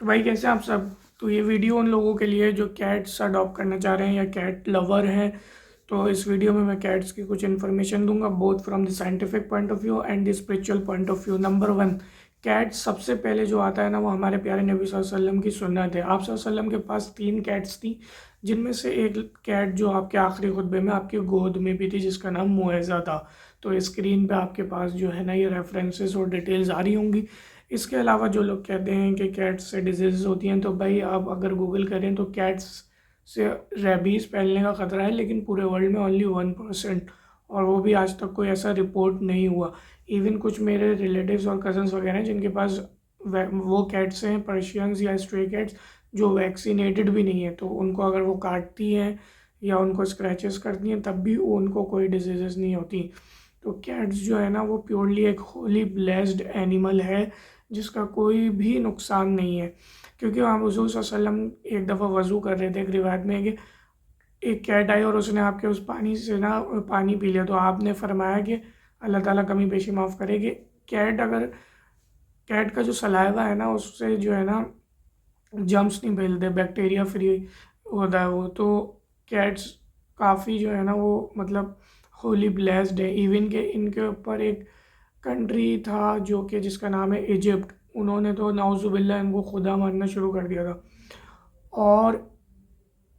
तो भाई कैसे हैं आप सब। तो ये वीडियो उन लोगों के लिए जो कैट्स अडॉप्ट करना चाह रहे हैं या कैट लवर हैं। तो इस वीडियो में मैं कैट्स की कुछ इन्फॉर्मेशन दूंगा, both from the scientific point of view and the spiritual point of view. Number one, cat सबसे पहले जो आता है ना, वो हमारे प्यारे नबी सल्लल्लाहु अलैहि वसल्लम की सुन्नत है। आप सल्लल्लाहु अलैहि वसल्लम के पास 3 कैट्स थी, जिनमें से एक कैट जो आपके आखिरी खुतबे में आपकी गोद में भी थी, जिसका नाम मुएज़ा था। तो स्क्रीन पे आपके पास जो है ना, ये रेफरेंसेस और डिटेल्स आ रही होंगी। इसके अलावा जो लोग कहते हैं कि कैट्स से डिजीज़ होती हैं, तो भाई आप अगर गूगल करें तो कैट्स से रेबीज़ फैलने का ख़तरा है, लेकिन पूरे वर्ल्ड में ओनली 1%, और वो भी आज तक कोई ऐसा रिपोर्ट नहीं हुआ। इवन कुछ मेरे रिलेटिव्स और कज़न्स वगैरह हैं जिनके पास वो कैट्स हैं, पर्शियंस या स्ट्रे कैट्स, जो वैक्सीनेटेड भी नहीं है, तो उनको अगर वो काटती हैं या उनको स्क्रैचेस करती हैं तब भी उनको कोई डिजीज़ नहीं होती। तो कैट्स जो है ना, वो प्योरली एक होली ब्लेस्ड एनिमल है, जिसका कोई भी नुकसान नहीं है। क्योंकि वहाँ हुज़ूर सल्लल्लाहु अलैहि वसल्लम एक दफ़ा वज़ू कर रहे थे, एक रिवायत में कि एक कैट आई और उसने आपके उस पानी से ना पानी पी लिया, तो आपने फरमाया कि अल्लाह ताला कमी पेशी माफ़ करे कि कैट का जो सलाइवा है ना, उससे जो है ना जम्स नहीं फैलते, बैक्टीरिया फ्री होता है वो। तो कैट्स काफ़ी जो है ना, वो मतलब होली ब्लेस्ड है। इवन के इनके ऊपर एक कंट्री था जो कि जिसका नाम है इजिप्ट, उन्होंने तो नाउजुबिल्ला इनको खुदा मानना शुरू कर दिया था। और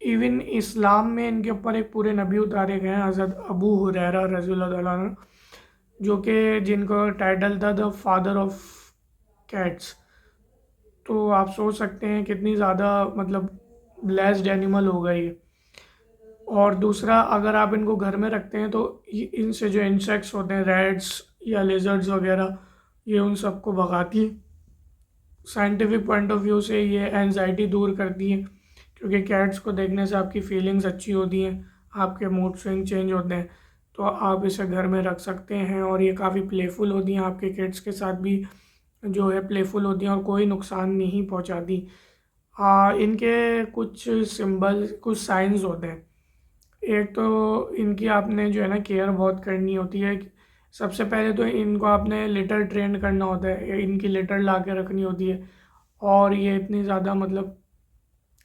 इवन इस्लाम में इनके ऊपर एक पूरे नबी उतारे गए हैं, हज़रत अबू हुरैरा रज़ियल्लाहु ताला अन्हु, जो कि जिनको टाइटल था द फादर ऑफ कैट्स। तो आप सोच सकते हैं कितनी ज़्यादा मतलब ब्लेस्ड एनिमल होगा ये। और दूसरा, अगर आप इनको घर में रखते हैं तो इनसे जो इंसेक्ट्स होते हैं, रैट्स या लेजर्ड्स वगैरह, ये उन सबको भगाती हैं। साइंटिफिक पॉइंट ऑफ व्यू से ये एनजाइटी दूर करती है, क्योंकि कैट्स को देखने से आपकी फीलिंग्स अच्छी होती हैं, आपके मूड स्विंग चेंज होते हैं। तो आप इसे घर में रख सकते हैं, और ये काफ़ी प्लेफुल होती हैं, आपके किड्स के साथ भी जो है प्लेफुल होती हैं और कोई नुकसान नहीं पहुंचाती। इनके कुछ सिंबल, कुछ साइंस होते हैं। एक तो इनकी आपने जो है ना केयर बहुत करनी होती है। सबसे पहले तो इनको आपने लिटर ट्रेन करना होता है, इनकी लिटर ला के रखनी होती है। और ये इतनी ज़्यादा मतलब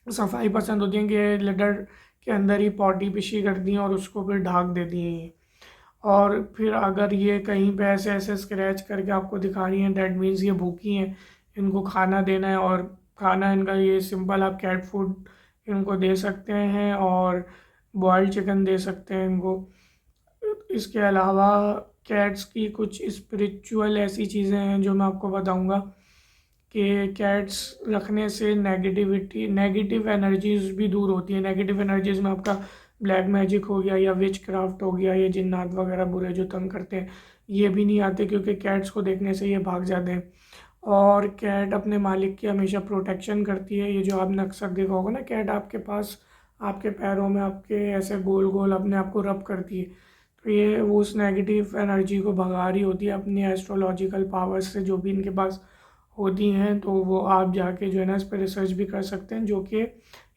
सफाई पसंद होती हैं कि लिटर के अंदर ही पॉटी पिशी करती हैं और उसको फिर ढाक देती हैं ये। और फिर अगर ये कहीं पे ऐसे ऐसे स्क्रैच करके आपको दिखा रही हैं, दैट मीन्स ये भूखी हैं, इनको खाना देना है। और खाना इनका ये सिंपल, आप कैट फूड इनको दे सकते हैं और बॉयल्ड चिकन दे सकते हैं इनको। इसके अलावा कैट्स की कुछ स्पिरिचुअल ऐसी चीज़ें हैं जो मैं आपको बताऊंगा कि कैट्स रखने से नेगेटिव एनर्जीज भी दूर होती हैं। नेगेटिव एनर्जीज में आपका ब्लैक मैजिक हो गया या विच क्राफ्ट हो गया, ये जिन्नात वगैरह बुरे जो तंग करते हैं, ये भी नहीं आते, क्योंकि कैट्स को देखने से ये भाग जाते हैं। और कैट अपने मालिक की हमेशा प्रोटेक्शन करती है। ये जो आपने अक्सर देखा होगा ना, कैट आपके पास आपके पैरों में आपके ऐसे गोल गोल अपने आप को रब करती है, तो ये वो उस नेगेटिव एनर्जी को भगा रही होती है अपनी एस्ट्रोलॉजिकल पावर्स से, जो भी इनके पास होती हैं। तो वो आप जाके जो है ना, इस पर रिसर्च भी कर सकते हैं, जो कि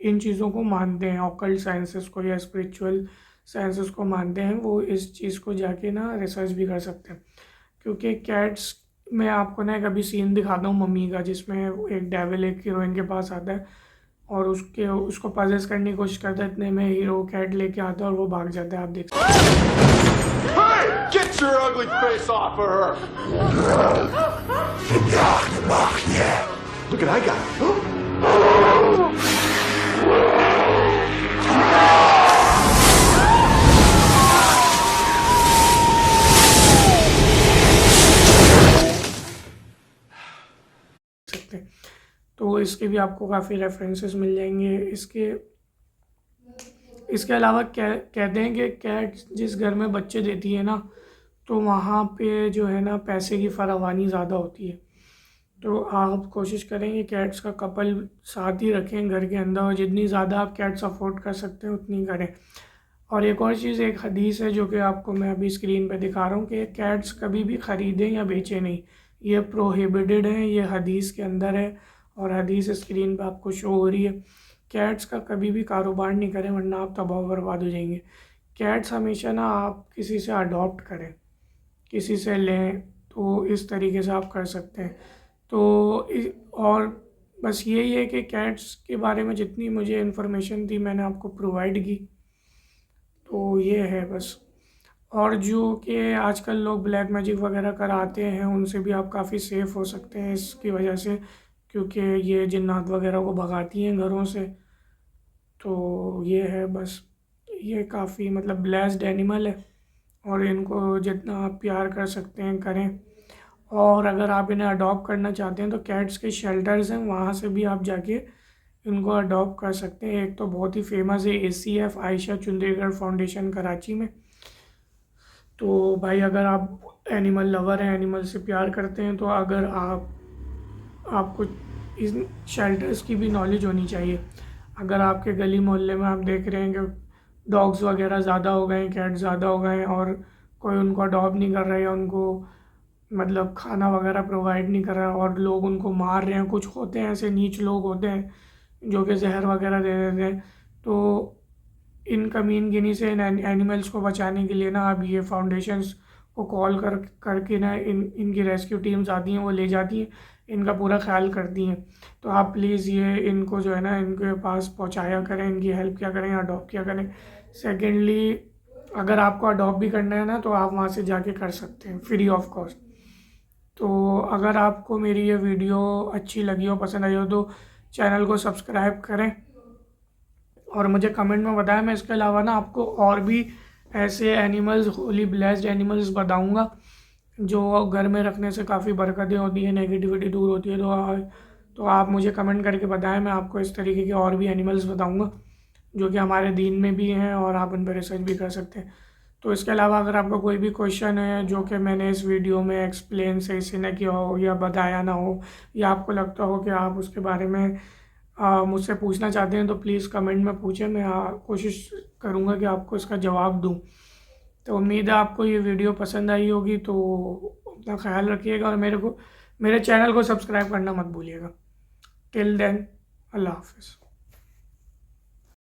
इन चीज़ों को मानते हैं, ऑकल्ट साइंसेस को या स्पिरिचुअल साइंसेस को मानते हैं, वो इस चीज़ को जाके ना रिसर्च भी कर सकते हैं। क्योंकि कैट्स में आपको ना एक अभी सीन दिखाता हूँ मम्मी का, जिसमें वो एक डेविल एक हीरोइन के पास आता है और उसको पजेस करने की कोशिश करता है, इतने में हीरो कैट लेके आता है और वो भाग जाता है। आप देख सकते Hey! Get your ugly face off of her! Look at I got. सकते हैं। तो इसके भी आपको काफ़ी रेफरेंसेस मिल जाएंगे। इसके इसके अलावा कहते हैं कि कैट जिस घर में बच्चे देती है ना, तो वहाँ पे जो है ना पैसे की फरावानी ज़्यादा होती है। तो आप कोशिश करें कि कैट्स का कपल साथ ही रखें घर के अंदर, और जितनी ज़्यादा आप कैट्स अफोर्ड कर सकते हैं उतनी करें। और एक और चीज़, एक हदीस है जो कि आपको मैं अभी स्क्रीन पे दिखा रहा हूँ, कि कैट्स कभी भी ख़रीदें या बेचें नहीं, ये प्रोहिबिटेड है, ये हदीस के अंदर है, और हदीस स्क्रीन पे आपको शो हो रही है। कैट्स का कभी भी कारोबार नहीं करें, वरना आप तबाह बर्बाद हो जाएंगे। कैट्स हमेशा ना आप किसी से अडॉप्ट करें, किसी से लें, तो इस तरीके से आप कर सकते हैं। तो और बस यही है कि कैट्स के बारे में जितनी मुझे इन्फॉर्मेशन थी मैंने आपको प्रोवाइड की। तो ये है बस। और जो कि आजकल लोग ब्लैक मैजिक वगैरह कराते हैं उनसे भी आप काफ़ी सेफ़ हो सकते हैं इसकी वजह से, क्योंकि ये जिन्नात वगैरह को भगाती हैं घरों से। तो ये है बस। ये काफ़ी मतलब ब्लेस्ड एनिमल है और इनको जितना आप प्यार कर सकते हैं करें। और अगर आप इन्हें अडॉप्ट करना चाहते हैं तो कैट्स के शेल्टर्स हैं, वहाँ से भी आप जाके इनको अडॉप्ट कर सकते हैं। एक तो बहुत ही फेमस है ACF आयशा चुंदरीगढ़ फाउंडेशन कराची में। तो भाई अगर आप एनिमल लवर हैं, एनिमल से प्यार करते हैं, तो अगर आपको इन शेल्टर्स की भी नॉलेज होनी चाहिए। अगर आपके गली मोहल्ले में आप देख रहे हैं कि डॉग्स वगैरह ज़्यादा हो गए हैं, कैट ज़्यादा हो गए हैं और कोई उनको अडॉप्ट नहीं कर रहा है या उनको मतलब खाना वगैरह प्रोवाइड नहीं कर रहा है और लोग उनको मार रहे हैं, कुछ होते हैं ऐसे नीच लोग होते हैं जो कि जहर वगैरह दे देते हैं। तो इन कमीनगिनी से इन एनिमल्स को बचाने के लिए ना आप ये फाउंडेशंस को कॉल करके ना इनकी रेस्क्यू टीम्स आती हैं, वो ले जाती हैं, इनका पूरा ख्याल करती हैं। तो आप प्लीज़ ये इनको जो है ना इनके पास पहुंचाया करें, इनकी हेल्प किया करें, अडॉप्ट किया करें। सेकेंडली अगर आपको अडॉप्ट भी करना है ना तो आप वहाँ से जाके कर सकते हैं फ्री ऑफ कॉस्ट। तो अगर आपको मेरी ये वीडियो अच्छी लगी हो, पसंद आई हो, तो चैनल को सब्सक्राइब करें और मुझे कमेंट में बताएं। मैं इसके अलावा ना आपको और भी ऐसे एनिमल्स, होली ब्लेस्ड एनिमल्स बताऊंगा जो घर में रखने से काफ़ी बरकतें होती हैं, नेगेटिविटी दूर होती है। तो आप मुझे कमेंट करके बताएं, मैं आपको इस तरीके के और भी एनिमल्स बताऊंगा जो कि हमारे दीन में भी हैं और आप उन पर रिसर्च भी कर सकते हैं। तो इसके अलावा अगर आपका कोई भी क्वेश्चन है जो कि मैंने इस वीडियो में एक्सप्लेन सही से न किया हो या बताया ना हो, या आपको लगता हो कि आप उसके बारे में मुझसे पूछना चाहते हैं, तो प्लीज़ कमेंट में पूछें। मैं कोशिश करूँगा कि आपको इसका जवाब दूँ। तो उम्मीद है आपको ये वीडियो पसंद आई होगी। तो अपना ख्याल रखिएगा और मेरे चैनल को सब्सक्राइब करना मत भूलिएगा। टिल देन, अल्लाह हाफिज़।